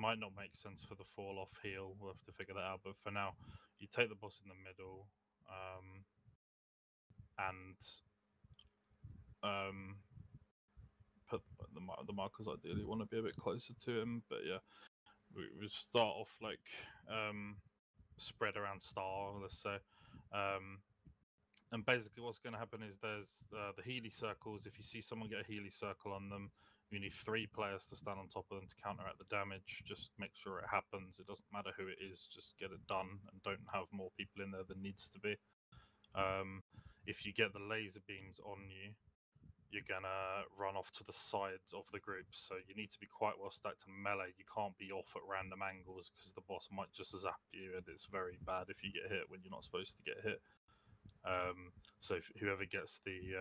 might not make sense for the fall off heal. We'll have to figure that out. But for now, you take the boss in the middle, and put the markers. Ideally, want to be a bit closer to him. But yeah, we start off like spread around star, let's say. And basically what's going to happen is there's the Healy circles. If you see someone get a Healy circle on them, you need 3 players to stand on top of them to counteract the damage. Just make sure it happens. It doesn't matter who it is, just get it done and don't have more people in there than needs to be. If you get the laser beams on you, you're gonna run off to the sides of the group, so you need to be quite well stacked to melee. You can't be off at random angles because the boss might just zap you, and it's very bad if you get hit when you're not supposed to get hit. So whoever gets the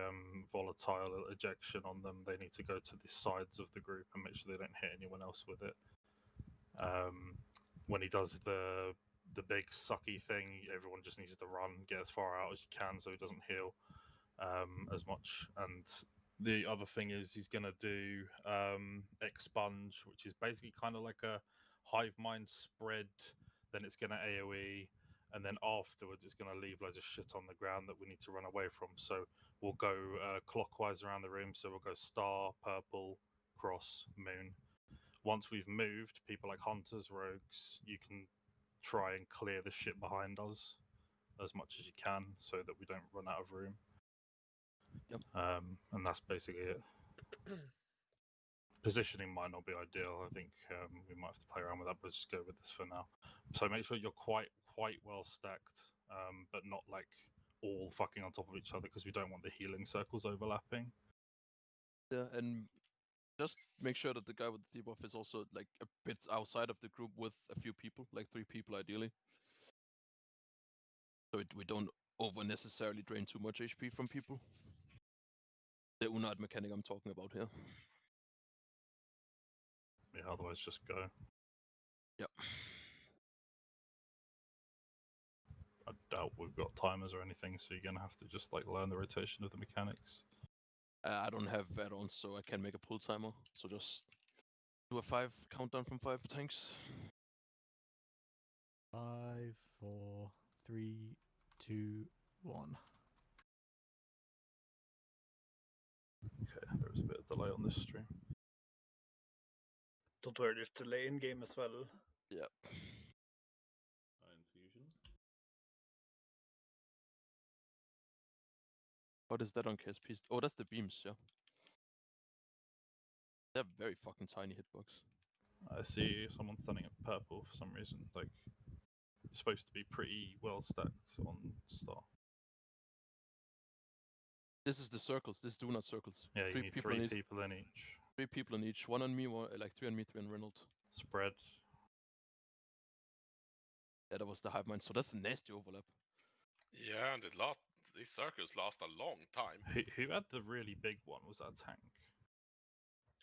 volatile ejection on them, they need to go to the sides of the group and make sure they don't hit anyone else with it. When he does the big sucky thing, everyone just needs to run, get as far out as you can so he doesn't heal as much. And the other thing is he's going to do expunge, which is basically kind of like a hive mind spread. Then it's going to AoE, and then afterwards it's going to leave loads of shit on the ground that we need to run away from. So we'll go clockwise around the room. So we'll go star, purple, cross, moon. Once we've moved, people like hunters, rogues, you can try and clear the shit behind us as much as you can so that we don't run out of room. Yep. And that's basically it. Positioning might not be ideal. I think we might have to play around with that, but just go with this for now. So make sure you're quite well stacked, but not like all fucking on top of each other because we don't want the healing circles overlapping. Yeah, and just make sure that the guy with the debuff is also like a bit outside of the group with a few people, like 3 people ideally. So we don't over necessarily drain too much HP from people. The Unite mechanic I'm talking about here. Yeah, otherwise just go. Yep. I doubt we've got timers or anything, so you're gonna have to just like learn the rotation of the mechanics. I don't have add-ons, so I can make a pull timer. So just do a 5 countdown from 5 tanks. 5, 4, 3, 2, 1. Okay, there was a bit of delay on this stream. Don't worry, there's delay in game as well. Yep. Infusion. What is that on KSP? Oh, that's the beams, yeah. They're very fucking tiny hitbox. I see someone standing at purple for some reason. Like, you're supposed to be pretty well stacked on star. This is the circles. This do not circles. Yeah, you need 3 people in each. 3 people in each. 1 on me, like 3 on me, 3 on Reynolds. Spread. Yeah, that was the hive mind. So that's a nasty overlap. Yeah, and these circles last a long time. Who had the really big one? Was that a tank?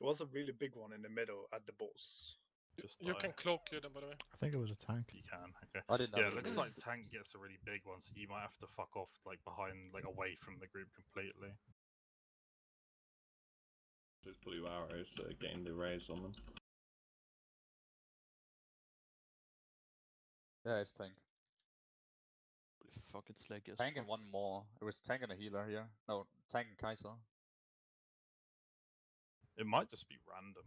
There was a really big one in the middle at the boss. You can cloak them, by the way. I think it was a tank. You can, okay. I didn't. Yeah, it looks like tank gets a really big one, so you might have to fuck off like behind, like away from the group completely. Just blue arrows that are getting the rays on them. Yeah, it's tank. Holy fuck, it's like yes. Tank and one more. It was tank and a healer here. No, tank and Kaiser. It might just be random.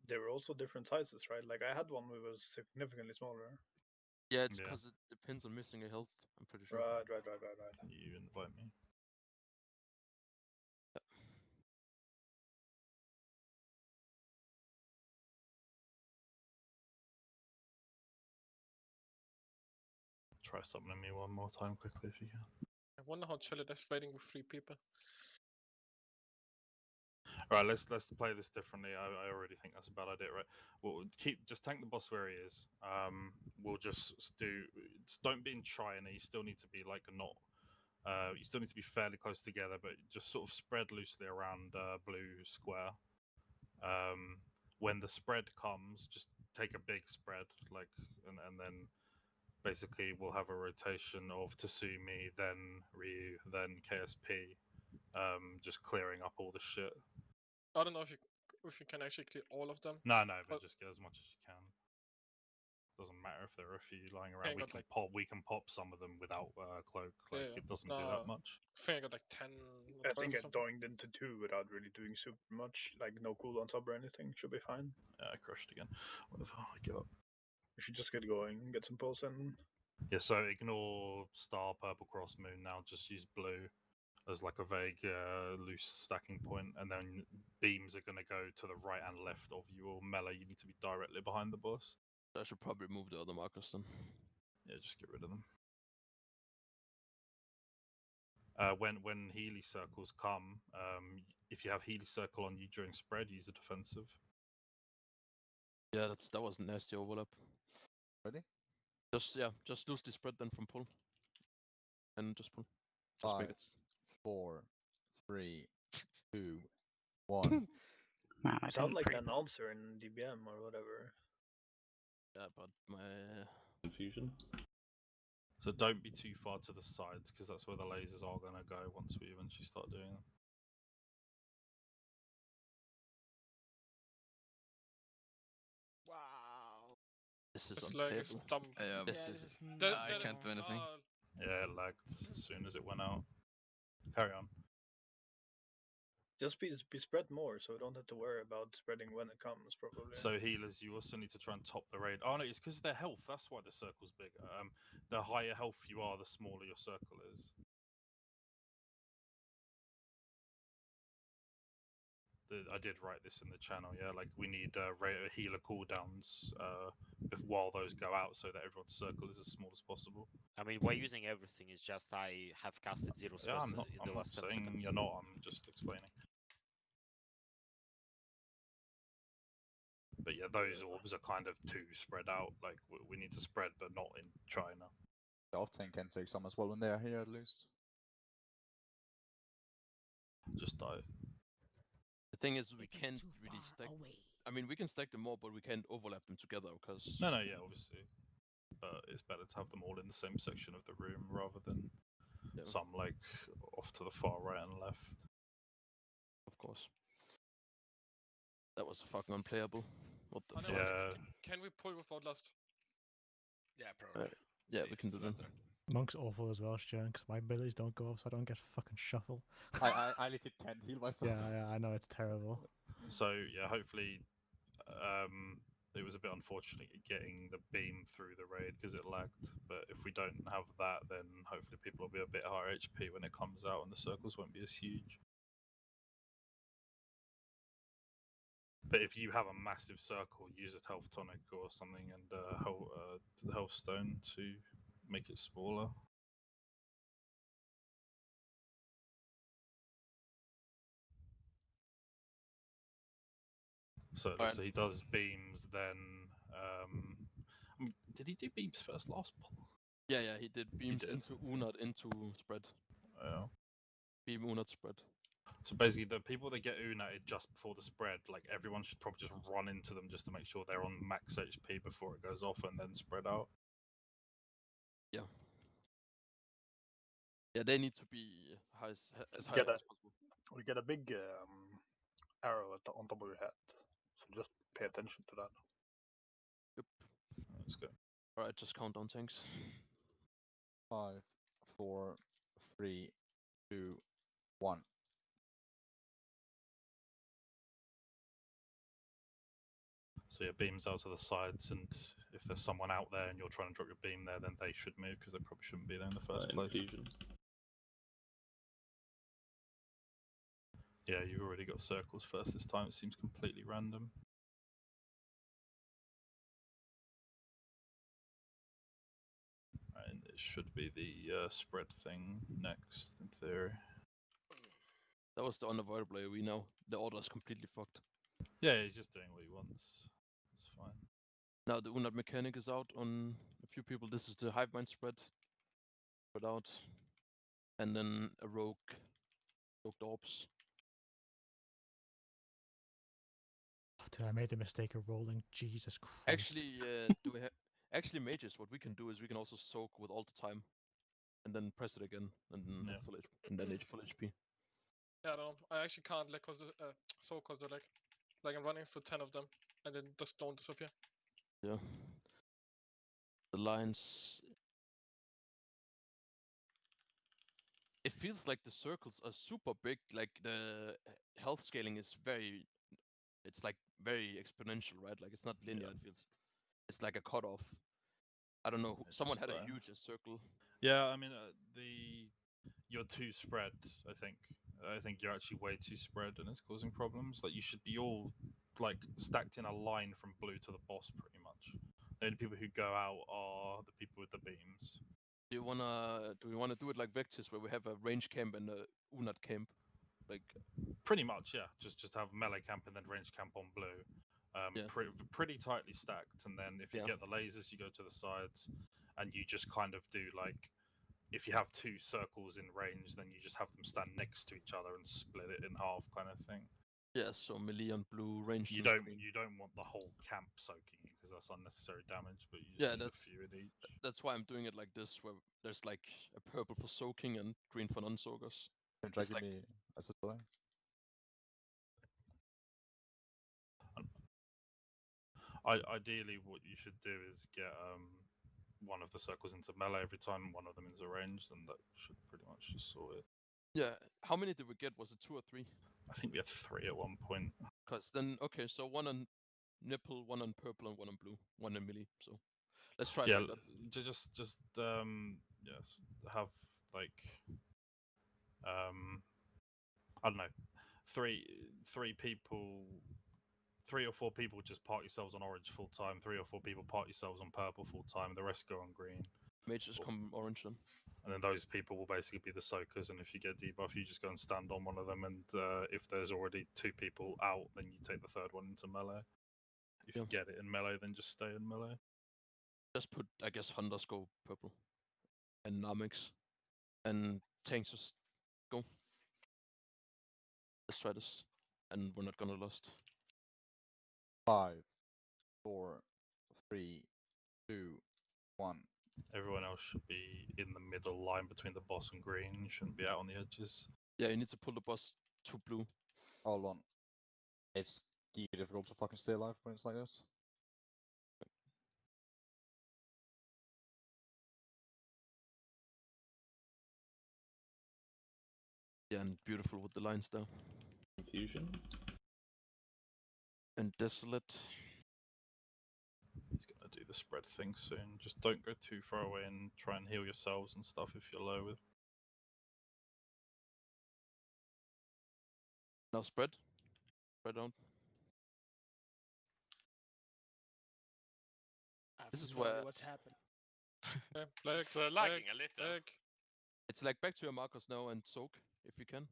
There were also different sizes, right? Like I had one who was significantly smaller. Yeah, it's because it depends on missing a health, I'm pretty sure. Right. You invite me. Yep. Try summoning me one more time quickly if you can. I wonder how chill it is fighting with 3 people. Alright, let's play this differently. I already think that's a bad idea, right? We'll just tank the boss where he is. We'll just don't be in China. You still need to be like you still need to be fairly close together, but just sort of spread loosely around blue square. When the spread comes, just take a big spread, like, and then basically we'll have a rotation of Tasumi, then Ryu, then KSP, just clearing up all the shit. I don't know if you if you can actually clear all of them. No, but But- just get as much as you can. Doesn't matter if there are a few lying I around. We got, can like- pop. We can pop some of them without cloak. Like Yeah, it doesn't do no. that much. I think I got like 10. or I 12 think or I something. doinked into 2 without really doing super much. Like no cooldown sub or anything. Should be fine. Yeah, I crushed again. Whatever. I give up. We should just get going, get some pulse in. Yeah. So ignore star, purple cross, moon. Now just use blue as like a vague loose stacking point, and then beams are going to go to the right and left of you, or melee. You need to be directly behind the boss. I should probably move the other markers then. Yeah, just get rid of them. When Healy circles come, if you have Healy circle on you during spread, use a defensive. Yeah, that was a nasty overlap. Ready? Just lose the spread then from pull. And just pull. Just make 5, it. 4, 3, 2, 1. Man, I You sound didn't like pre- an announcer in DBM or whatever. Yeah, but my Confusion. So don't be too far to the sides, because that's where the lasers are going to go once we eventually start doing them. Wow. this is It's like it's unplayable. dumb. Yeah, This Yeah, is this is I can't do anything. Yeah, it lagged as soon as it went out. Carry on. Just be spread more, so we don't have to worry about spreading when it comes. Probably. So healers, you also need to try and top the raid. Oh no, it's because of their health. That's why the circle's bigger. The higher health you are, the smaller your circle is. I did write this in the channel. Yeah, like we need healer cooldowns while those go out, so that everyone's circle is as small as possible. I mean, why using everything is just I have casted 0 Yeah, spells I'm not. in I'm the not last 10 saying seconds. you're not. I'm just explaining. But yeah, those orbs are kind of too spread out. Like we need to spread, but not in China. The off-tank can take some as well when they are here at least. Just die. The thing is, we can't really stack. I mean, we can stack them more, but we can't overlap them together because. No, yeah, obviously. But it's better to have them all in the same section of the room rather than some like off to the far right and left. Of course. That was fucking unplayable. What the I fuck? know, Yeah. Can we pull without last? Yeah, probably. Yeah, we can do that. Monk's awful as well, Sharon, because my abilities don't go off, so I don't get fucking shuffle. I legit can't heal myself. Yeah, I know, it's terrible. So yeah, hopefully, it was a bit unfortunate getting the beam through the raid because it lagged. But if we don't have that, then hopefully people will be a bit higher HP when it comes out, and the circles won't be as huge. But if you have a massive circle, use a health tonic or something and the health stone to make it smaller. So so he does beams, then I mean, did he do beams first last pull? Yeah, he did beams did. into Unat into spread. Yeah. Beam Unat spread. So basically, the people that get unated just before the spread, like everyone should probably just run into them just to make sure they're on max HP before it goes off, and then spread out. Yeah. Yeah, they need to be as high Get as a- possible. We get a big arrow on top of your head, so just pay attention to that. Yep. Let's go. Alright, just count down tanks. 5, 4, 3, 2, 1. So your beams out to the sides, and if there's someone out there and you're trying to drop your beam there, then they should move because they probably shouldn't be there in the first place. Infusion. Yeah, you've already got circles first this time. It seems completely random. And it should be the spread thing next, in theory. That was the unavoidable AoE now. The order is completely fucked. Yeah, he's just doing what he wants. It's fine. Now the Unat mechanic is out on a few people. This is the hive mind spread. Spread out. And then a rogue orbs. Dude, I made the mistake of rolling. Jesus Christ. Actually, actually mages, what we can do is we can also soak with all the time. And then press it again, and then Yeah. full HP. Yeah, I don't know. I actually can't like cause so cause the like. Like I'm running for 10 of them, and then just don't disappear. Yeah. The lines. It feels like the circles are super big. Like the health scaling is very. It's like very exponential, right? Like it's not linear. It feels. It's like a cutoff. I don't know. Someone had a huge circle. Yeah, I mean you're too spread. I think you're actually way too spread, and it's causing problems. Like you should be all like stacked in a line from blue to the boss, pretty much. The only people who go out are the people with the beams. Do we wanna do it like Vectis, where we have a range camp and a Unat camp? Like Pretty much, yeah. Just have melee camp and then range camp on blue. Yeah. Pretty tightly stacked, and then if you Yeah. get the lasers, you go to the sides, and you just kind of do like, if you have two circles in range, then you just have them stand next to each other and split it in half, kind of thing. Yeah, so melee on blue, range. You don't want the whole camp soaking it because that's unnecessary damage, but you just Yeah, need a few in each. That's why I'm doing it like this, where there's like a purple for soaking and green for non-soakers. Can you try It's give like- me assist for that? Ideally, what you should do is get one of the circles into melee every time, one of them into range, and that should pretty much just sort it. Yeah, how many did we get? Was it 2 or 3? I think we had 3 at one point. Cause then, okay, so 1 on nipple, 1 on purple, and 1 on blue, 1 on melee. So let's try it Yeah, like that. just yes, have like I don't know, three people, 3 or 4 people just park yourselves on orange full time, 3 or 4 people park yourselves on purple full time, the rest go on green. Mages come orange then. And then those people will basically be the soakers, and if you get debuff, you just go and stand on one of them, and if there's already 2 people out, then you take the 3rd one into melee. If you get it in melee, then just stay in melee. Just put, I guess, hunters go purple, and Namix, and tanks just go. Let's try this, and we're not gonna lose. 5, 4, 3, 2, 1. Everyone else should be in the middle line between the boss and green. You shouldn't be out on the edges. Yeah, you need to pull the boss to blue. Hold on. It's difficult to fucking stay alive when it's like this. Yeah, and beautiful with the lines there. Confusion. And desolate. He's gonna do the spread thing soon. Just don't go too far away and try and heal yourselves and stuff if you're low with. Now spread. Spread out. This is where what's happened. Yeah, flag, It's lagging a flag, little. flag. it's like back to your markers now and soak if you can.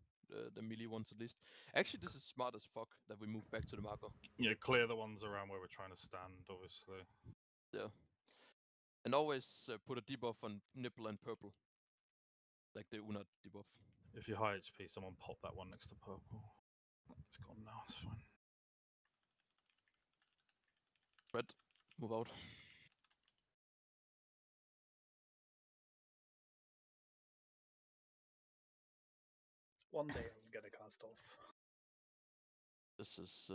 The melee ones at least. Actually, this is smart as fuck that we move back to the marker. Yeah, clear the ones around where we're trying to stand, obviously. Yeah. And always put a debuff on nipple and purple. Like the Unat debuff. If you're high HP, someone pop that one next to purple. It's gone now, it's fine. Spread. Move out. One day I'll get a cast off. This is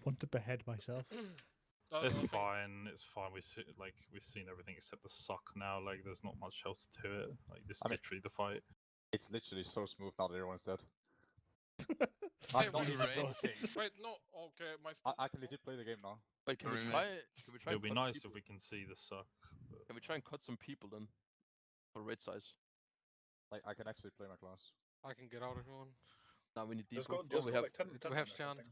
Want to behead myself. Oh, It's no, fine. It's fine. We've seen everything except the suck now. Like there's not much else to it. Like this is I mean- literally the fight. It's literally so smooth now that everyone's dead. Hey, I'm not wait, even wait. joking. Wait, no, okay, my I can legit play the game now. wait, can we Remake. try It would be and cut nice people? if we can see the suck. But Can we try and cut some people then? For raid size. Like I can actually play my class. I can get out if you want. Now we need Just debuff. go, just we go have like 10, do 10 we have or Shan? something.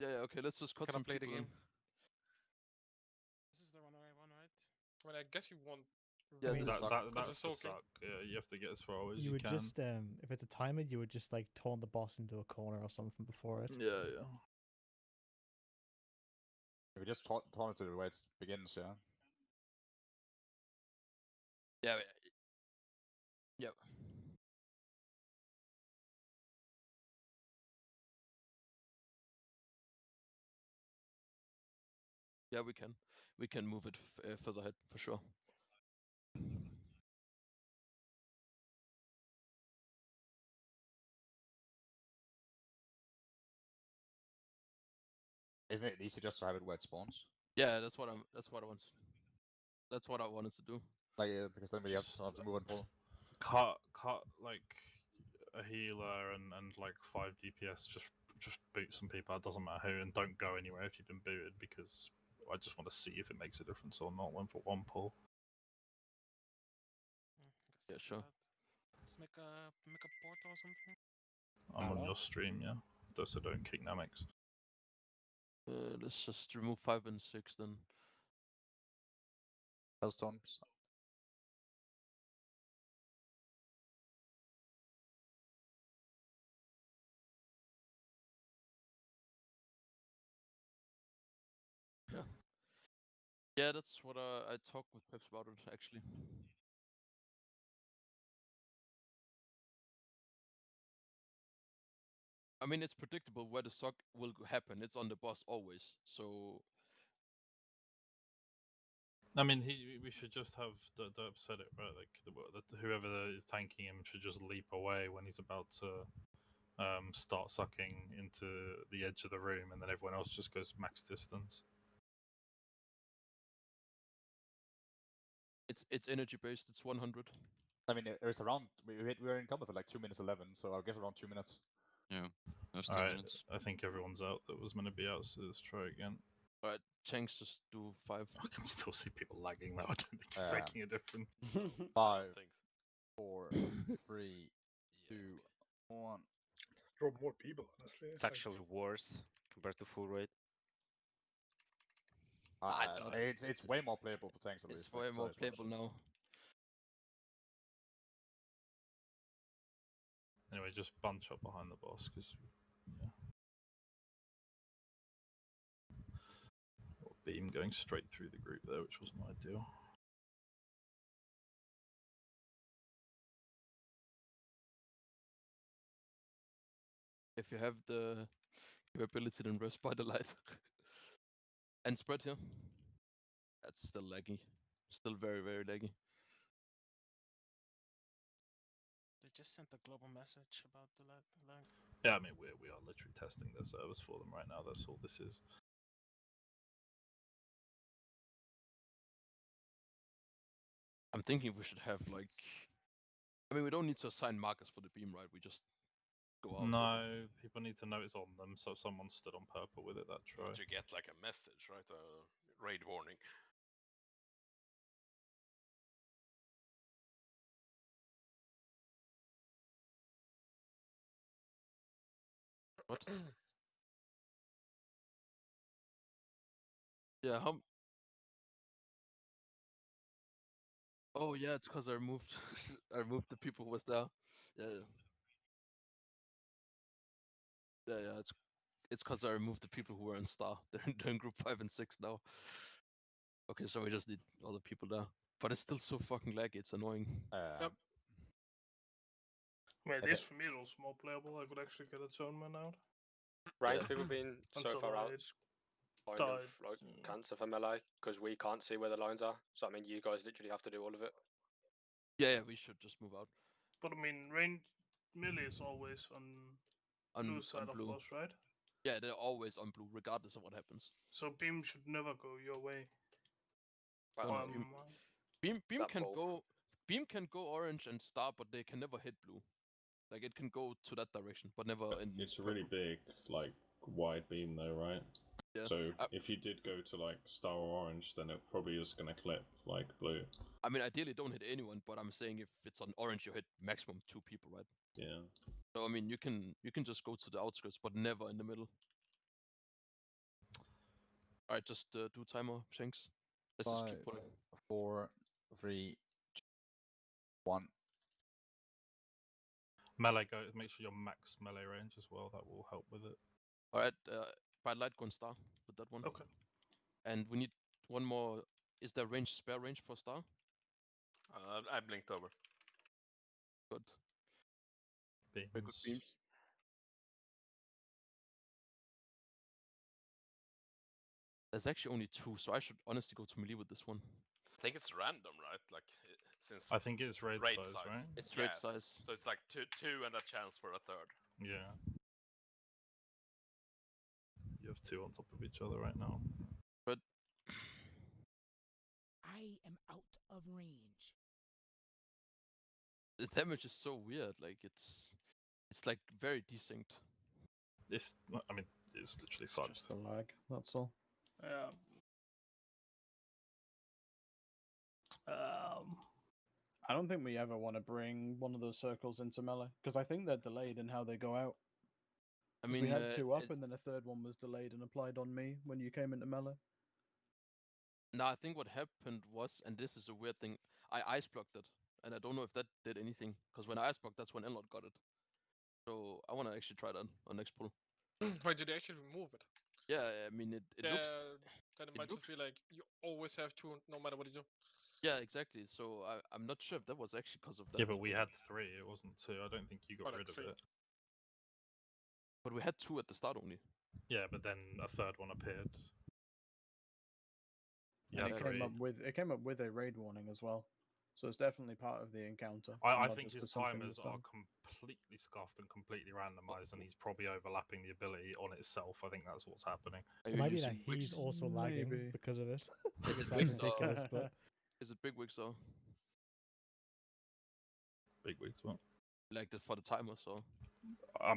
yeah, okay, let's just cut Can I some play the people in. game? This is the one I want, right? I mean, I guess you want. Yeah, mean, this that, suck. that, Cause that's it's the soaking. suck. Yeah, you have to get as far away as You you would can. just, if it's a timer, you would just like turn the boss into a corner or something before it. Yeah, yeah. If we just turn it to the way it begins, yeah. Yeah, yep. Yeah, we can. We can move it further ahead for sure. Isn't it easy just to have it where it spawns? Yeah, that's what I want. That's what I wanted to do. Like, because then we have Just, to move and pull. cut like a healer and like 5 DPS. Just boot some people. It doesn't matter who, and don't go anywhere if you've been booted, because I just want to see if it makes a difference or not. One for one pull. Yeah, Guess sure. let's make a portal or something. I'm on Alot? your stream, yeah. So don't kick Namix. Let's just remove 5 and 6 then. Hellstorms. Yeah, that's what I talked with Peps about it actually. I mean, it's predictable where the suck will happen. It's on the boss always. So I mean, we should just have Derp said it right. Like whoever is tanking him should just leap away when he's about to start sucking into the edge of the room, and then everyone else just goes max distance. it's energy based. It's 100. I mean, it was around. We were in combat for like 2 minutes 11, so I guess around 2 minutes. Yeah, that's 2 Alright, minutes. I think everyone's out that was meant to be out, so let's try again. Alright, tanks just do 5. I can still see people lagging though. I don't think it's Yeah. making a difference. 5, Thanks. 4, 3, 2, 1. Draw more people, honestly. It's actually worse compared to full rate. it's not. It's way more playable for tanks at It's least. way like, more size-wise. playable now. Anyway, just bunch up behind the boss, because yeah. Beam going straight through the group there, which wasn't ideal. If you have the capability, then rest by the light. And spread here. That's still laggy. Still very, very laggy. They just sent a global message about the lag. Yeah, I mean we are literally testing their service for them right now. That's all this is. I'm thinking we should have like. I mean, we don't need to assign markers for the beam, right? We just go out. No, people need to know it's on them, so someone stood on purple with it that try. To get like a message, right? A raid warning. What? Yeah, how? Oh yeah, it's because I removed I removed the people who was there. Yeah. Yeah, it's because I removed the people who were in star. They're in group 5 and 6 now. Okay, so we just need other people there. But it's still so fucking laggy, it's annoying. Yep. I mean, at Okay. least for me, it was more playable. I could actually get a tournament out. Range Yeah. people being so Until far out, I it's kind died. of like cancer for melee because we can't see where the lines are. So I mean, you guys literally have to do all of it. Yeah, we should just move out. But I mean, range melee is always on blue side of blue. us, right? Yeah, they're always on blue, regardless of what happens. So beam should never go your way. Well, Oh, no, Beam that can pull. go. Beam can go orange and star, but they can never hit blue. Like it can go to that direction, but never in. It's a really big, like, wide beam though, right? Yeah. So if you did go to like star or orange, then it probably is gonna clip like blue. I mean, ideally don't hit anyone, but I'm saying if it's on orange, you hit maximum 2 people, right? Yeah. So I mean, you can just go to the outskirts, but never in the middle. All right, just do timer, Shanks. Let's just 5, keep pulling. 4, 3, 2, 1. Melee go. Make sure you're max melee range as well. That will help with it. All right, by light go and star with that one. Okay. And we need one more. Is there range spare range for star? I blinked over. Good. Beams. Very good beams. There's actually only 2, so I should honestly go to melee with this one. I think it's random, right? Like since I think it's raid raid size, right? It's Yeah. raid size. So it's like two and a chance for a third. Yeah. You have have two on top of each other right now. But I am out of range. the damage is so weird. Like it's like very distinct. It's literally It's fucked. just the lag, that's all. Yeah. I don't think we ever want to bring one of those circles into melee, because I think they're delayed in how they go out. I 'Cause mean, we had two up, and then a third one was delayed and applied on me when you came into melee. No, I think what happened was, and this is a weird thing, I ice blocked it, and I don't know if that did anything, because when I ice blocked, that's when Alot got it. So I want to actually try that on next pull. Wait, did they actually remove it? Yeah, I mean it looks. Then it it might looks- just be like you always have two, no matter what you do. Yeah, exactly. So I'm not sure if that was actually because of that. Yeah, but we had three. It wasn't two. I don't think you got Oh, rid of three. it. But we had two at the start only. Yeah, but then a third one appeared. And Yeah, it came up with a raid warning as well, so it's definitely part of the encounter. I not think just his 'cause something timers was are done. completely scuffed and completely randomized, and he's probably overlapping the ability on itself. I think that's what's happening. It might be that he's also lagging Maybe. because of it. Is It it sounds Wix or- ridiculous, but Is it big wigs though? Big wigs, what? Like for the timer, so. I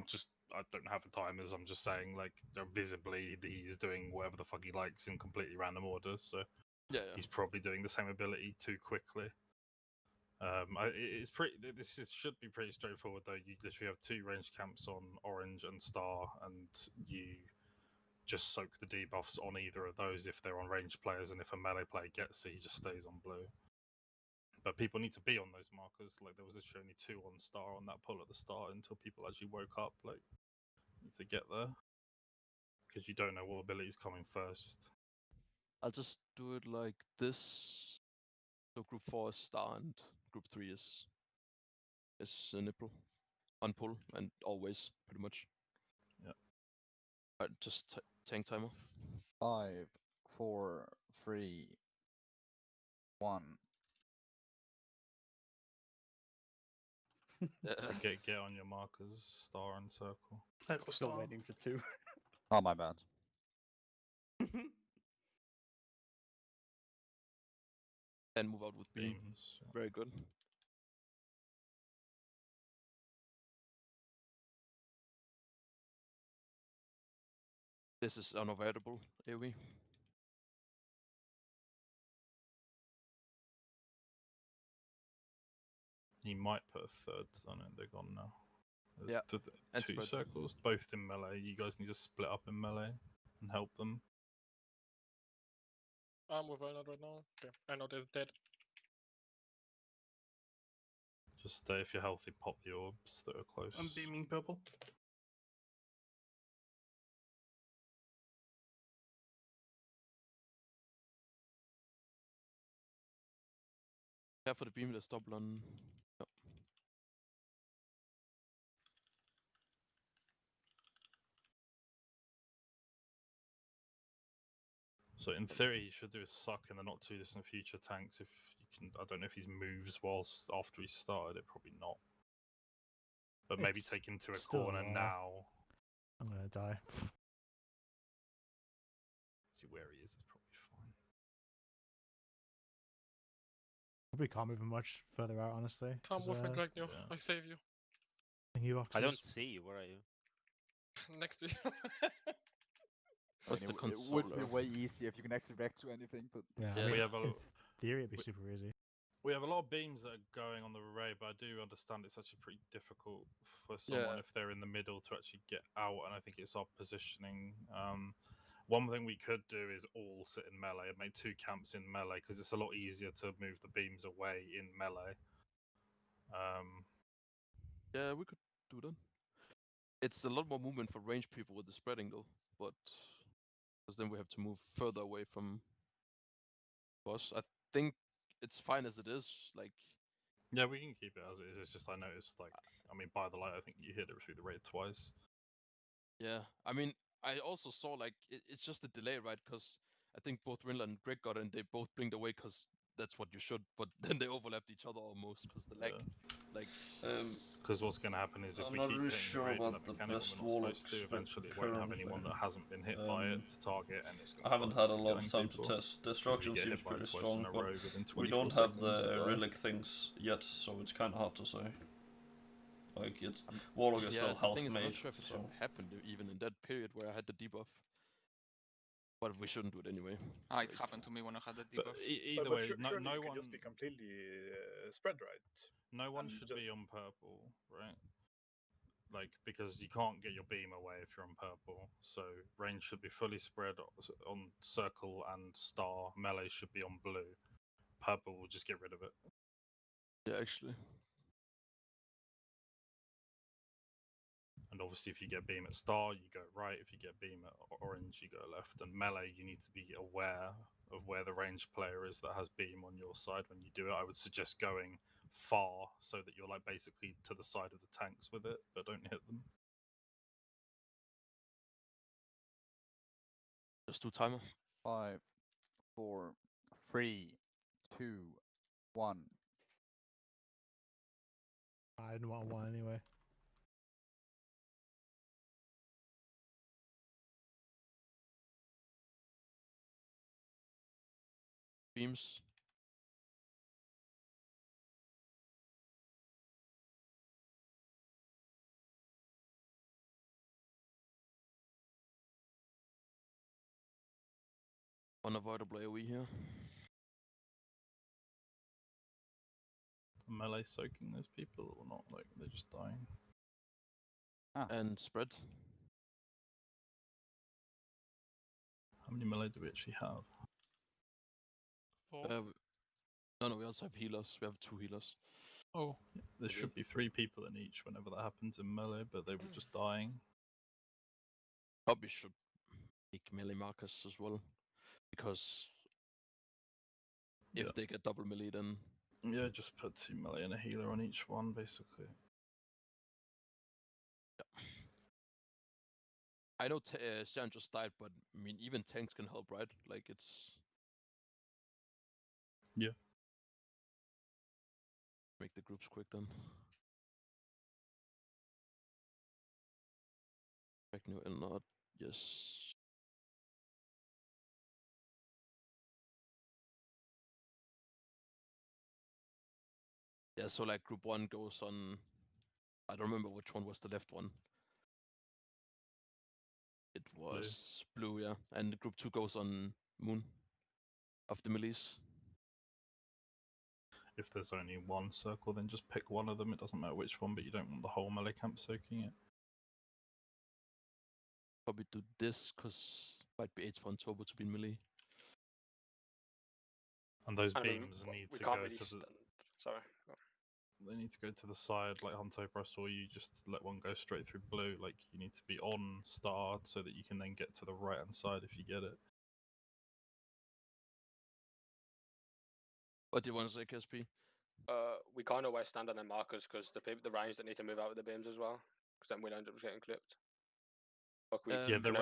don't have the timers. I'm just saying, like, visibly he's doing whatever the fuck he likes in completely random orders. So Yeah. he's probably doing the same ability too quickly. Should be pretty straightforward though. You literally have two range camps on orange and star, and you just soak the debuffs on either of those if they're on ranged players, and if a melee player gets it, he just stays on blue. But people need to be on those markers. Like there was literally only two on star on that pull at the start until people actually woke up. Like need to get there because you don't know what ability's coming first. I'll just do it like this. So group 4 is star and group 3 is a nipple. On pull and always pretty much. Yeah. Alright, just tank timer. 5, 4, 3, 1. Get on your markers, star and circle. Still waiting for two. Oh, my bad. And move out with beam. Beams. Yeah. Very good. This is unavoidable, AoE. He might put a third on it. They're gone now. There's Yeah, and two spread. circles, both in melee. You guys need to split up in melee and help them. I'm with Alot right now. Okay, I know they're dead. Just if you're healthy, pop the orbs that are close. I'm beaming purple. Yeah, for the beam, there's double on. Yep. So in theory, you should do a suck in the not too distant future tanks if you can. I don't know if he's moves whilst after he started it, probably not. But maybe It's take him to a still, corner now. I'm gonna die. See where he is probably fine. Probably can't move him much further out, honestly. Come 'cause, with me, Dragno. yeah. I save you. I don't see you. Where are you? Next to you. That's the It would be consoler. way easier if you can actually react to anything, but Yeah, Yeah. I mean, We have a in theory it'd be super easy. we have a lot of beams that are going on the array, but I do understand it's actually pretty difficult for someone Yeah. if they're in the middle to actually get out, and I think it's our positioning. One thing we could do is all sit in melee and make two camps in melee because it's a lot easier to move the beams away in melee. Yeah, we could do that. It's a lot more movement for range people with the spreading though, but because then we have to move further away from boss. I think it's fine as it is. Like, Yeah, we can keep it as it is. It's just I noticed, like, I mean, by the light, I think you hit it through the raid twice. yeah. I mean, I also saw like it's just a delay, right? Because I think both Rinla and Greg got it, and they both blinked away because that's what you should, but then they overlapped each other almost because the lag, like. Because what's going to happen is if I'm we not keep really hitting sure the raid about that the mechanic best when we're not supposed Warlocks to, eventually it won't have anyone that hasn't been hit by it to target, and it's going I to haven't had a lot of killing time people. to test. 'Cause we Destruction get seems hit by it pretty twice strong, in a but row within we 24 don't have seconds, the you die. relic things yet, so it's kind of hard to say. Like, it's Warlock is still The health thing is, I'm made, not sure if it so... happened even in that period where I had the debuff. But we shouldn't do it anyway. It happened to me when I had the debuff. But either way, surely no you one can just be completely spread, right? No one And should just- be on purple, right? Like, because you can't get your beam away if you're on purple. So range should be fully spread on circle and star. Melee should be on blue. Purple will just get rid of it. Yeah, actually. And obviously, if you get beam at star, you go right. If you get beam at orange, you go left. And melee, you need to be aware of where the ranged player is that has beam on your side when you do it. I would suggest going far so that you're like basically to the side of the tanks with it, but don't hit them. Just do timer. 5, 4, 3, 2, 1. I didn't want one anyway. Beams. Unavoidable AoE here. Melee soaking those people or not? Like they're just dying. And spread. How many melee do we actually have? 4. No, we also have healers. We have 2 healers. Oh, yeah. There should be 3 people in each whenever that happens in melee, but they were just dying. Probably should make melee markers as well, because if they get double melee, then yeah, just put 2 melee and a healer on each one, basically. yeah. I know Shan just died, but I mean even tanks can help, right? Like it's yeah. Make the groups quick then. Back new Alot, yes. Yeah, so like group 1 goes on, I don't remember which one was the left one. It was blue, yeah. And group 2 goes on moon of the melees. If there's only one circle, then just pick one of them. It doesn't matter which one, but you don't want the whole melee camp soaking it. Probably do this, because might be 8 for turbo to be in melee. And those I mean, beams need we to can't go really to the... Sorry. They need to go to the side, like Hunter Press, or you just let one go straight through blue. Like, you need to be on star so that you can then get to the right-hand side if you get it. What do you want to say, KSP? We can't always stand on their markers because the range that need to move out with the beams as well, because then we'll end up just getting clipped. Like Yeah, the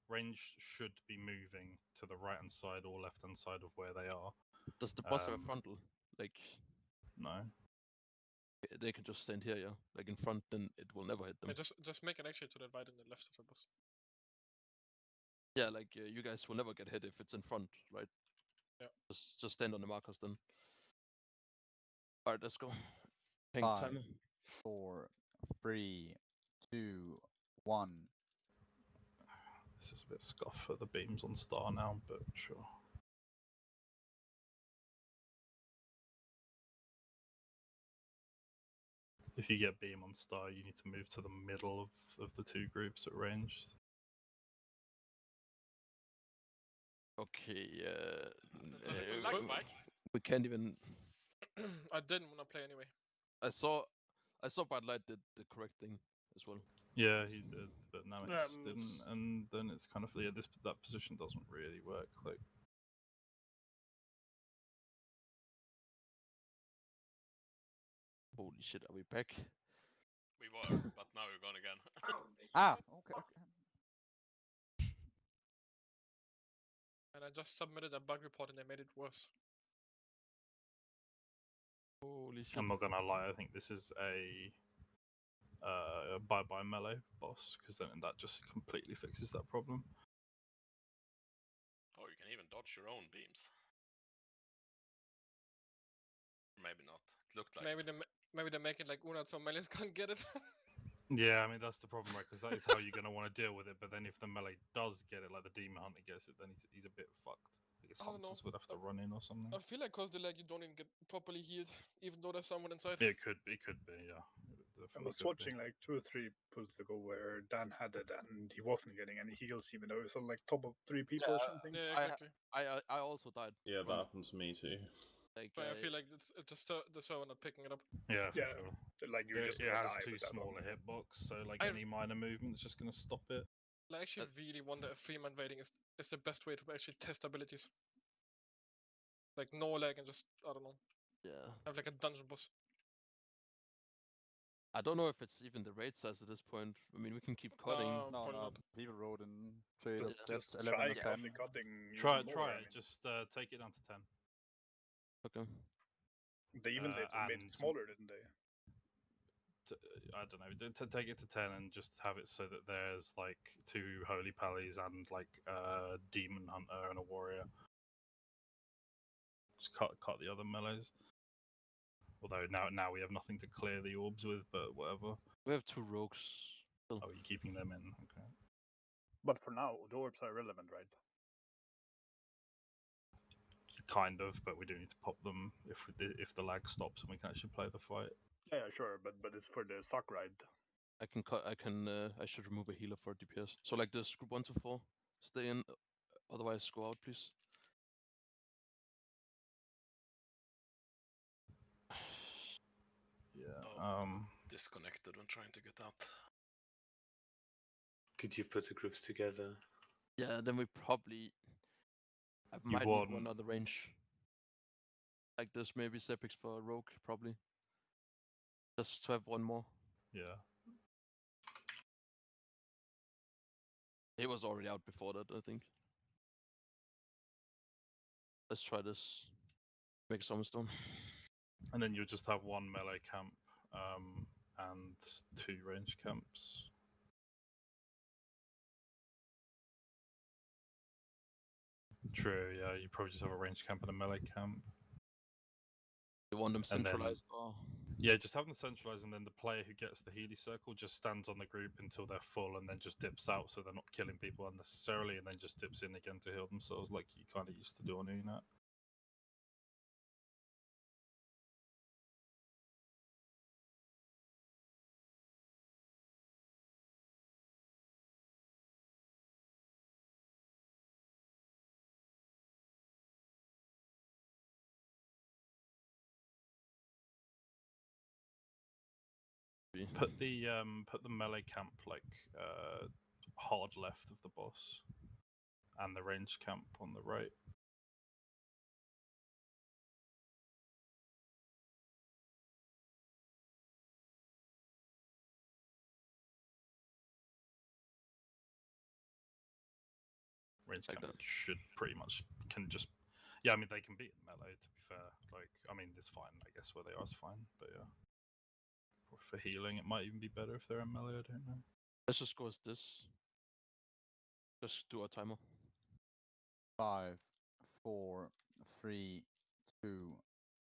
range should be moving to the right-hand side or left-hand side of where they are. Does the boss have a frontal? Like, no. They can just stand here, yeah. Like in front, then it will never hit them. Yeah, just make an extra to the right and the left of the boss. Yeah, like you guys will never get hit if it's in front, right? Yeah. Just stand on the markers then. Alright, let's go. Hang 5, timer. 4, 3, 2, 1. This is a bit scuff for the beams on star now, but sure. If you get beam on star, you need to move to the middle of the 2 groups at range. Okay, Thanks, Mike. we can't even. I didn't want to play anyway. I saw Bad Light did the correct thing as well. Yeah, he did, but now it didn't, and then it's kind of that position doesn't really work. Like, holy shit, are we back? We were, but now we're gone again. Okay. and I just submitted a bug report and they made it worse. Holy shit. I'm not gonna lie, I think this is a bye-bye melee boss, because then that just completely fixes that problem. Oh, you can even dodge your own beams. Maybe not. It looked like Maybe they make it like Unat so melees can't get it. Yeah, I mean that's the problem, right? Because that is how you're gonna want to deal with it. But then if the melee does get it, like the demon hunter gets it, then he's a bit fucked. I guess I don't know. hunters would have to run in or something. I feel like cause the lag you don't even get properly healed, even though there's someone inside. It could be, yeah. I was watching like 2 or 3 pulls ago where Dan had it and he wasn't getting any heals even though he was on like top of 3 people or something. Yeah, exactly. I also died. Yeah, that happened to me too. Like, But I feel like it's just the server not picking it up. Yeah, for Yeah, sure. like you're just it gonna has die too with that small one. a hitbox, so like any minor movement's just gonna stop it. I actually really wonder if Freeman raiding is the best way to actually test abilities. Like no lag and just I don't know. Yeah. Have like a dungeon boss. I don't know if it's even the raid size at this point. I mean, we can keep cutting. No. People rode in trade of Just depth 11 try and 10. cutting. Try even more, it. I mean. Just take it down to 10. Okay. They even made it smaller, didn't they? I don't know. To take it to 10 and just have it so that there's like 2 holy pallies and like a demon hunter and a warrior. Just cut the other melees. Although now we have nothing to clear the orbs with, but whatever. We have 2 rogues. Oh, you're keeping them in, okay. But for now, the orbs are irrelevant, right? Kind of, but we do need to pop them if the lag stops and we can actually play the fight. Yeah, sure, but it's for the stock ride. I can cut. I should remove a healer for DPS. So like this group 1 to 4, stay in. Otherwise, go out, please. Yeah. Disconnected when trying to get out. Could you put the groups together? Yeah, then we probably. I might need one other range. Like this, maybe Sepix for rogue, probably. Just to have one more. Yeah. It was already out before that, I think. Let's try this. Make some stone. And then you'll just have 1 melee camp and 2 range camps. True, yeah, you probably just have a range camp and a melee camp. You want them centralized? Yeah, just have them centralized, and then the player who gets the Healy circle just stands on the group until they're full, and then just dips out, so they're not killing people unnecessarily, and then just dips in again to heal themselves, like you kind of used to do on Unat. Put the melee camp like hard left of the boss, and the range camp on the right. Range camp should pretty much yeah, I mean they can beat melee, to be fair. Like, I mean it's fine, I guess where they are is fine, but yeah. For healing it might even be better if they're in melee, I don't know. Let's just go as this. Just do a timer. 5, 4, 3, 2,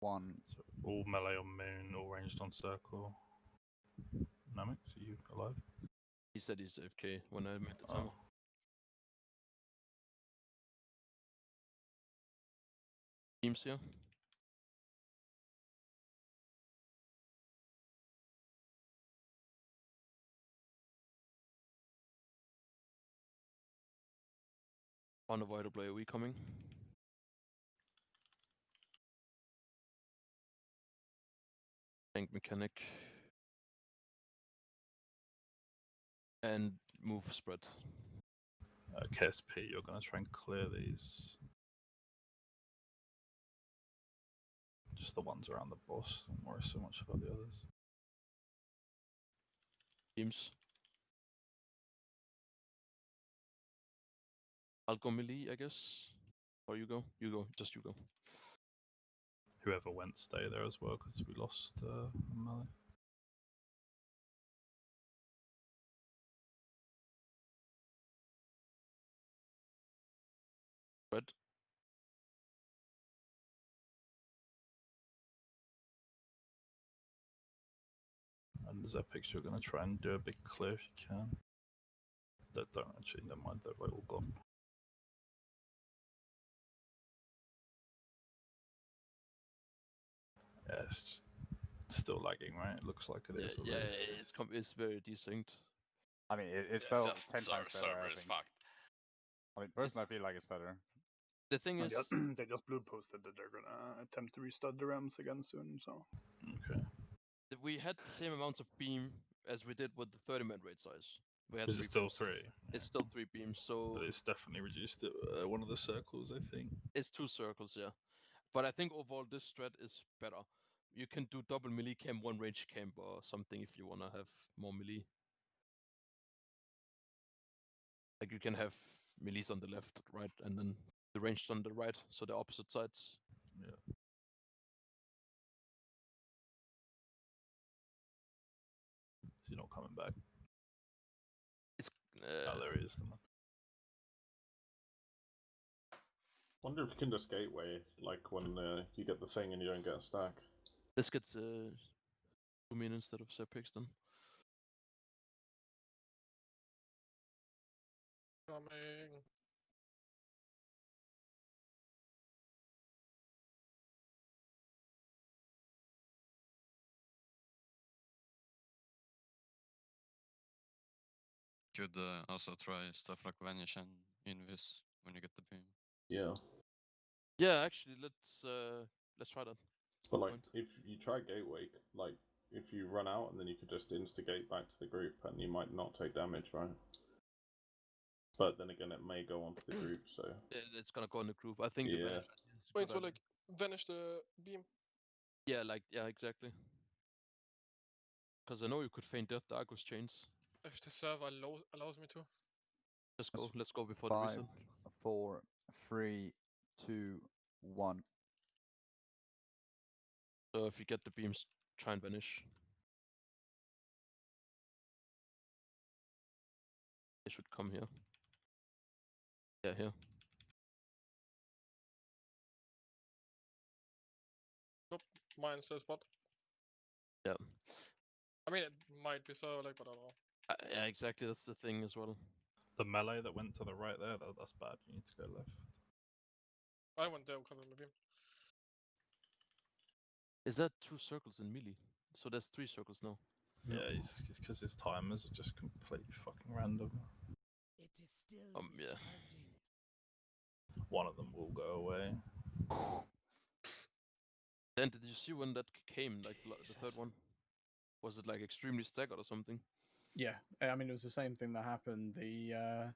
1. So all melee on moon, all ranged on circle. Namix, are you alive? He said he's AFK when I made the timer. Teams here. Unavoidable AoE coming. Tank mechanic. And move spread. KSP, you're gonna try and clear these. Just the ones around the boss, don't worry so much about the others. Teams. I'll go melee, I guess. Or you go? You go. Just you go. Whoever went, stay there as well, because we lost melee. Red. And as Epic, you're going to try and do a big clear if you can. That don't actually, never mind, they're all gone. Yeah, it's just still lagging, right? It looks like it is. Yeah, it's very desynced. I mean, it's Yeah, still just 10 times better, server I is think. fucked. I mean, personally, I feel like it's better. The thing is, they just blue posted that they're gonna attempt to restart the Rams again soon. So okay. We had the same amounts of beam as we did with the 30-man raid size. We had Is three it still beams. 3? It's still 3 beams, so But it's definitely reduced at one of the circles, I think. it's 2 circles, yeah. But I think overall this strat is better. You can do double melee camp, 1 range camp or something if you wanna have more melee. Like you can have melees on the left, right, and then the ranged on the right, so the opposite sides. Yeah. Is he not coming back? It's oh, there he is. Wonder if you can just gateway, like when you get the thing and you don't get a stack. This gets 2 min instead of Sepix then. Coming. Could also try stuff like Vanish and Invis when you get the beam. Yeah. Yeah, actually, let's try that. But like, if you try gateway, like if you run out and then you could just instigate back to the group, and you might not take damage, right? But then again, it may go onto the group, so it's gonna go in the group. I think. Yeah. Wait, so like vanish the beam. Yeah, exactly. Because I know you could feint Death Darkus chains. If the server allows me to. Just go. Let's go before 5, the reset. 4, 3, 2, 1. So if you get the beams, try and vanish. They should come here. Yeah, here. Nope, mine's the spot. Yeah. I mean, it might be so, like, but I don't know. Yeah, exactly. That's the thing as well. The melee that went to the right there, that's bad. You need to go left. I went there because of the beam. Is that 2 circles in melee? So there's 3 circles now. Yeah, it's because his timers are just completely fucking random. It is still Yeah. charging. One of them will go away. Then did you see when that came, like the third one? Was it like extremely staggered or something? Yeah, I mean it was the same thing that happened the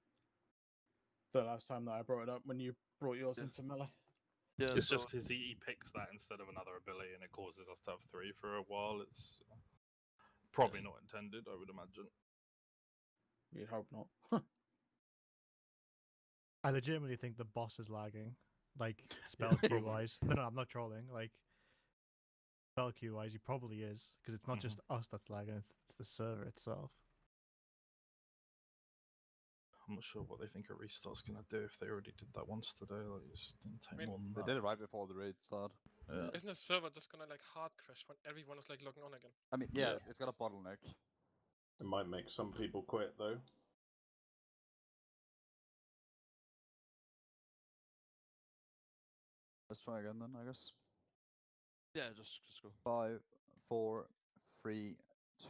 last time that I brought it up when you brought yours into melee. Yeah, it's just because he picks that instead of another ability, and it causes us to have 3 for a while. It's probably not intended, I would imagine. You'd hope not. I legitimately think the boss is lagging, like spell queue wise. No, I'm not trolling. Like spell queue wise, he probably is, because it's not just us that's lagging; it's the server itself. I'm not sure what they think a restart's gonna do if they already did that once today. Like, it just didn't take more than They that. did it right before the raid started. Yeah. Isn't the server just gonna like hard crash when everyone is like logging on again? I mean, yeah, it's got a bottleneck. It might make some people quit though. Let's try again then, I guess. Yeah, just go. 5, 4, 3,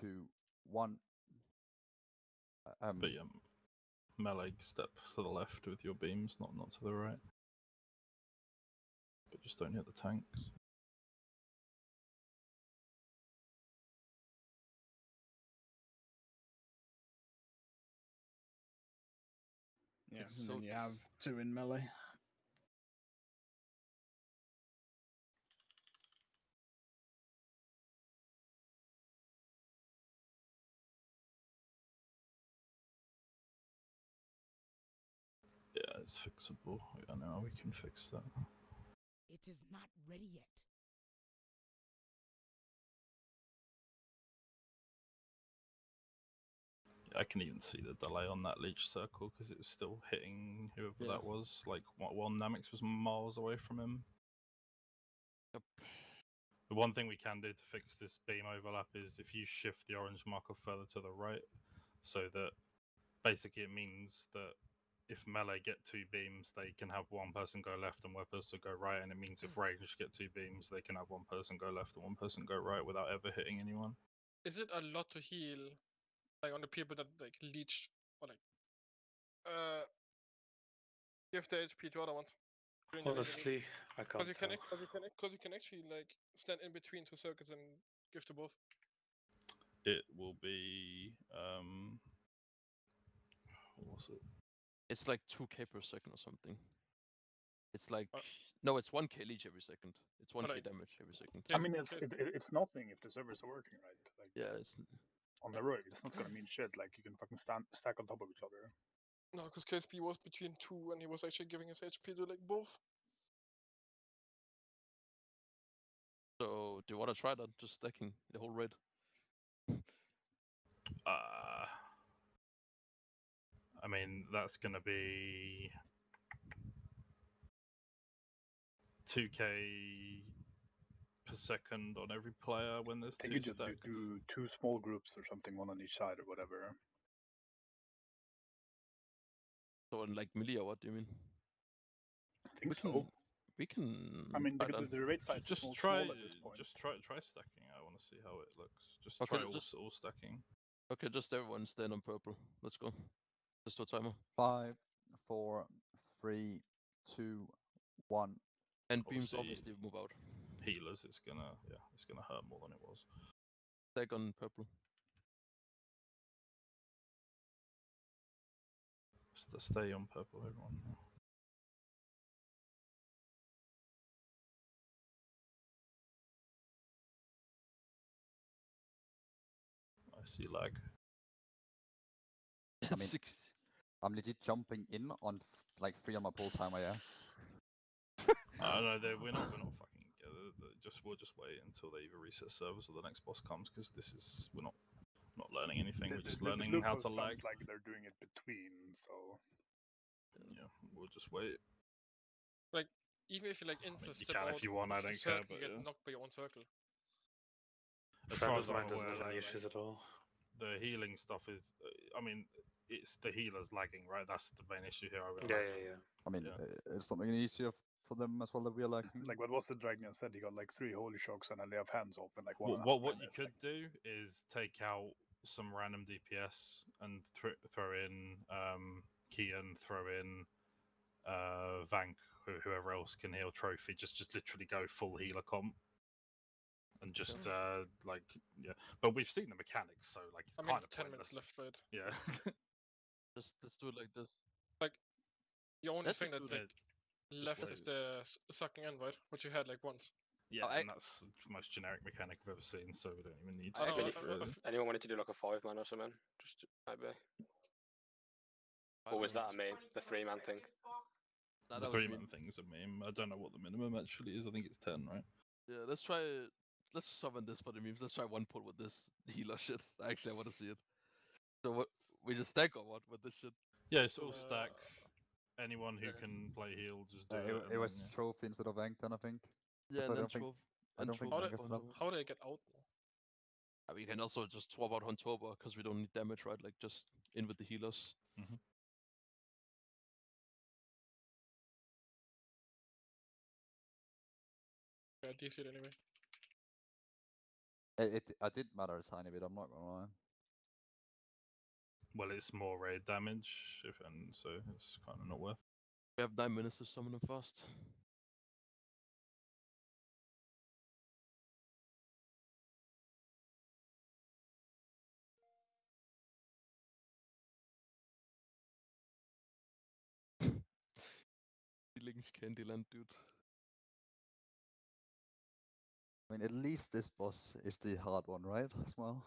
2, 1. But yeah, melee step to the left with your beams, not to the right. But just don't hit the tanks. Yeah, It's and so then you have 2 in melee. Yeah, it's fixable. I know we can fix that. It is not ready yet. I can even see the delay on that leech circle because it was still hitting whoever that was. Like while Namix was miles away from him. Yep. The one thing we can do to fix this beam overlap is if you shift the orange marker further to the right, so that basically it means that if melee get 2 beams, they can have one person go left and one person go right, and it means if range get 2 beams, they can have one person go left and one person go right without ever hitting anyone. Is it a lot to heal, like on the people that like leech or like give the HP to other ones? Honestly, I can't tell. Because you can actually like stand in between 2 circuits and give to both. It will be what was it? It's like 2k per second or something. It's like no, it's 1k leech every second. It's 1k damage every second. I mean, it's nothing if the servers are working right. Like, yeah, it's on the road. It's not gonna mean shit. Like you can fucking stack on top of each other. No, because KSP was between 2 and he was actually giving his HP to like both. So do you want to try that? Just stacking the whole raid. I mean, that's gonna be 2k per second on every player when there's Can 2 you just stacks. do 2 small groups or something, one on each side or whatever? So in like melee, or what do you mean? I think so. We can. I mean, the raid size is small at this point. Just try stacking. I want to see how it looks. Just Okay, try all stacking. Okay, just everyone stand on purple. Let's go. Just do a timer. 5, 4, 3, 2, 1. And beams obviously move out. Healers, it's gonna hurt more than it was. Stack on purple. Stay on purple, everyone. I see lag. I mean, I'm legit jumping in on like 3 on my pull timer, yeah. No, we're not fucking. We'll just wait until they either reset servers or the next boss comes, because we're not learning anything. We're just learning how to lag. Sounds like they're doing it between, so yeah, we'll just wait. Like even if you like instant you step can out if you want. I don't care, but you get knocked by your own circle. As far as mine I'm doesn't aware, have any issues at all. The healing stuff is, I mean, it's the healers lagging, right? That's the main issue here. Yeah. I mean, it's something easier for them as well that we are lacking. Like what was the Dragon said? He got like 3 holy shocks and they have hands open like one. What you could do is take out some random DPS and throw in Kian, throw in Vank, whoever else can heal trophy. Just literally go full healer comp. And just but we've seen the mechanics, so like it's kind of 10 minutes left, right? Yeah. Just let's do it like this. Like the only Let's thing just that's do like left is the sucking end, right? Which you had like once. Yeah, and that's the most generic mechanic I've ever seen, so we don't even need to. If anyone wanted to do like a 5-man or something, just maybe. Or was that a meme? The 3-man thing? The 3-man thing's a meme. I don't know what the minimum actually is. I think it's 10, right? Yeah, let's summon this for the memes. Let's try one pull with this healer shit. Actually, I want to see it. So what? We just stack or what with this shit? Yeah, it's all stack. Anyone who can play heal, just do it. It was trophy instead of Vank then, I think. Yeah, and then trophy. I don't think Vank has enough. How do they get out? We can also just swap out Huntober because we don't need damage, right? Like just in with the healers. Mm-hmm. Yeah, DC it anyway. I did matter a tiny bit, I'm not gonna lie. Well, it's more raid damage, and so it's kind of not worth. We have 9 minutes to summon them fast. Feelings Candyland, dude. I mean, at least this boss is the hard one, right? As well.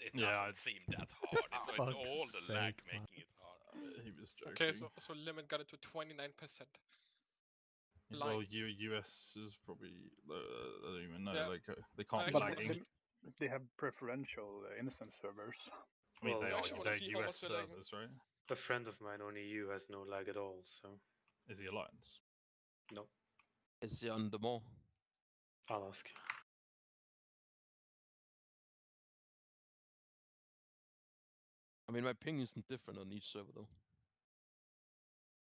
It doesn't seem that hard. It's all the lag making it hard. He was joking. Okay, so limit got it to 29%. Well, US is probably I don't even know. Yeah. Like they can't be But lagging. they have preferential instance servers. I mean, Well, they're US servers, right? A friend of mine on EU has no lag at all, so. Is he Alliance? No. Is he on the mall? I'll ask. I mean, my ping isn't different on each server though.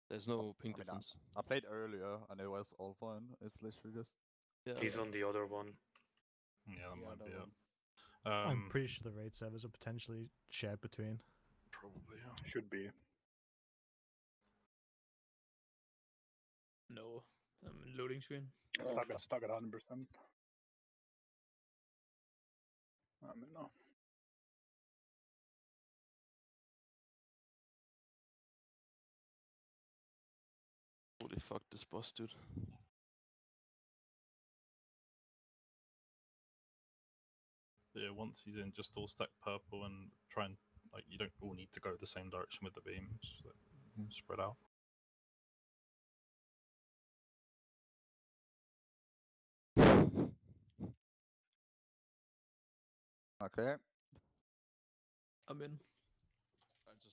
There's no ping difference. I played earlier and it was all fine. It's literally just. Yeah. He's on the other one. Yeah, that might be it. I'm pretty sure the raid servers are potentially shared between. Probably, yeah. Should be. No, I'm in loading screen. Stuck at 100%. I'm in now. Holy fuck, this boss, dude. Yeah, once he's in, just all stack purple and try and like you don't all need to go the same direction with the beams. So spread out. Okay. I'm in.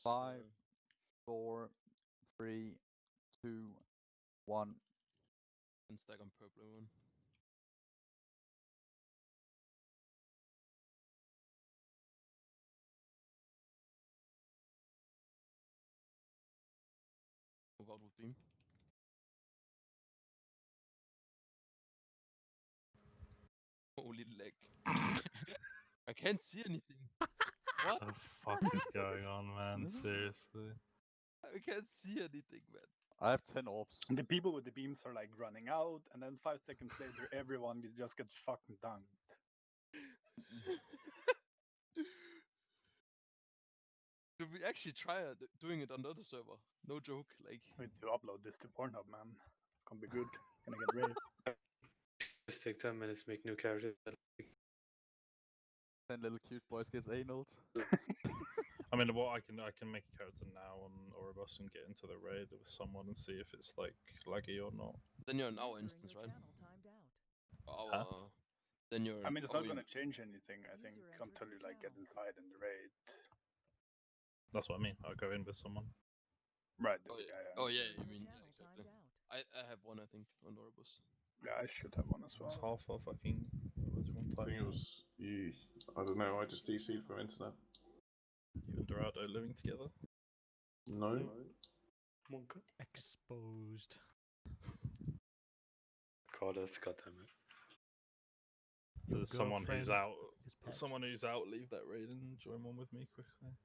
5, 4, 3, 2, 1. And stack on purple one. Move out with beam. Holy leg. I can't see anything. What the fuck is going on, man? Seriously. I can't see anything, man. I have 10 orbs. And the people with the beams are like running out, and then 5 seconds later, everyone just gets fucking dunked. Should we actually try doing it on the other server? No joke, like. We need to upload this to Pornhub, man. It's gonna be good. Gonna get raped. Just take 10 minutes to make new characters. 10 little cute boys gets anal. I mean, what I can make a character now on Oribus and get into the raid with someone and see if it's like laggy or not. Then you're in our instance, right? Then you're. I mean, it's not gonna change anything. I think until you like get inside in the raid. That's what I mean. I'll go in with someone. Right. Oh yeah, you mean exactly. I have one, I think, on Oribus. Yeah, I should have one as well. It's half a fucking. I think it was you. I don't know. I just DC'd from internet. You and Dorado living together? No. Monka. Exposed. God, that's goddamn it. There's someone who's out. Someone who's out. Leave that raid and join one with me quickly.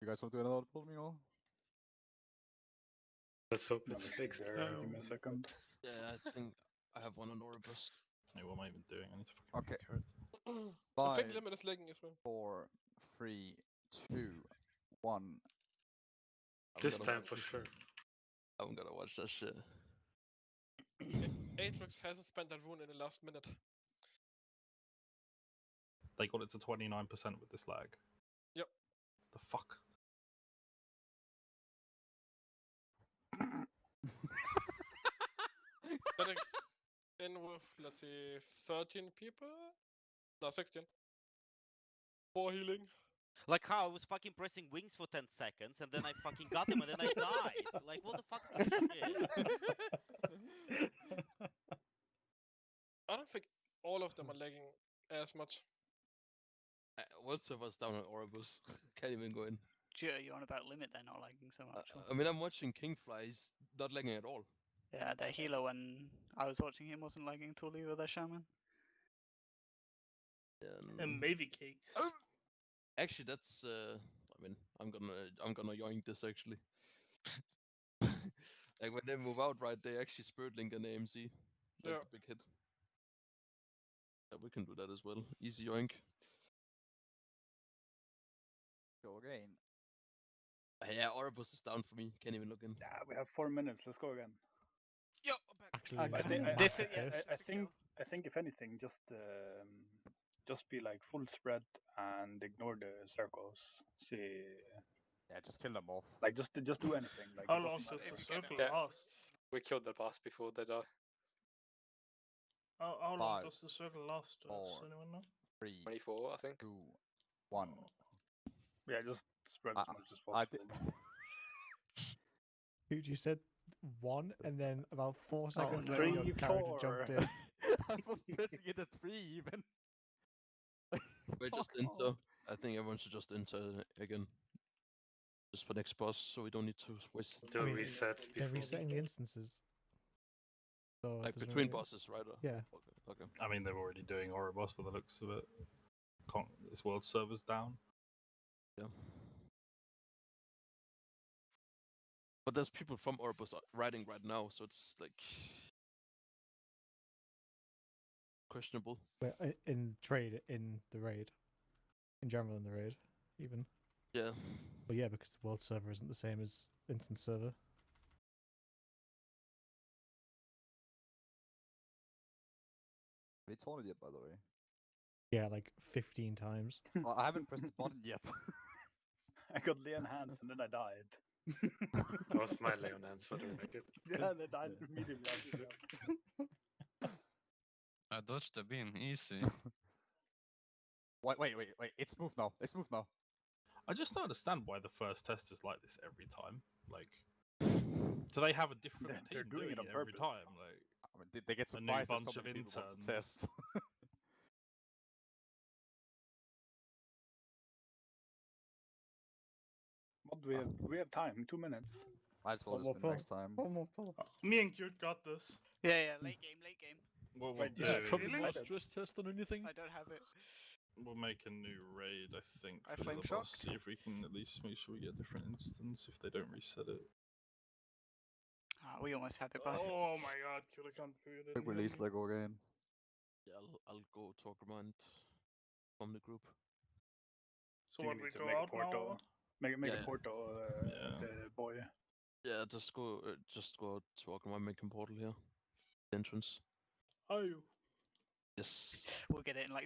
You guys want to do another pull me or? Let's hope it's fixed. Give me a second. Yeah, I think I have one on Oribus. Hey, what am I even doing? I need to fucking make a character. 5, I think limit is lagging as well. 4, 3, 2, 1. This time for sure. I'm gonna watch that shit. Atrix hasn't spent that rune in the last minute. They got it to 29% with this lag. Yep. The fuck? Getting in with, let's see, 13 people? No, 16. 4 healing. Like how I was fucking pressing wings for 10 seconds and then I fucking got him and then I died. Like what the fuck is this shit? I don't think all of them are lagging as much. World server's down on Oribus. Can't even go in. Gee, you're on about limit then, not lagging so much. I mean, I'm watching Kingfly. He's not lagging at all. Yeah, the healer when I was watching him wasn't lagging at all either, their shaman. And maybe cakes. Actually, that's. I mean, I'm gonna yoink this actually. Like when they move out, right? They actually spirit link an AMC, like the big hit. Yeah, we can do that as well. Easy yoink. Go again. Yeah, Oribus is down for me. Can't even look in. Yeah, we have 4 minutes. Let's go again. Yo, I'm back. Actually, I think if anything, just be like full spread and ignore the circles. See Yeah, just kill them off. Like just do anything. Like How it long doesn't does the matter. circle Yeah. last? We killed the boss before they die. How long 5, does the circle last? Does 4, anyone know? 3, 24, I think. 2, 1. Yeah, just spread as much as possible. Dude, you said 1, and then about 4 seconds Oh, later, 3, your character 4. jumped in. I was pressing it at 3 even. Wait, just enter. I think everyone should just enter again. Just for next boss, so we don't need to waste. Do resets They're before. resetting the instances. So it Like doesn't between really- bosses, right? Yeah. Okay. I mean, they're already doing Ouroboros by the looks of it. This world server's down. Yeah. But there's people from Ouroboros writing right now, so it's like questionable. But in trade, in the raid. In general, in the raid, even. Yeah. But yeah, because the world server isn't the same as instance server. Have you told it yet, by the way? Yeah, like 15 times. Well, I haven't pressed the button yet. I got Leon hands and then I died. That was my Leon hands for the record. Yeah, they died immediately after that. I dodged the beam, easy. Wait. It's smooth now. It's smooth now. I just don't understand why the first test is like this every time. Like, do they have a different They're team doing it on every purpose. time? Like, I mean, they get a new surprised that bunch so of many people want to interns. test. What we have time, 2 minutes. Might as well One more just win pull. next time. One more pull. Me and Cute got this. Yeah, late game, late game. What Wait, we'll yeah, do really? is Really? Stress test on anything? I don't have it. we'll make a new raid, I think, I for flame the boss. shocked. See if we can at least make sure we get a different instance if they don't reset it. Ah, we almost had it by. Oh my god, Killer can't do it. Quick release Lego again. Yeah, I'll go talk around from the group. So You what, need we to go make a out now? portal. Or what? Make Yeah. a portal, the boy. Yeah, just go out to Orgrimmar, make a portal here. Entrance. Are you? Yes. We'll get it in like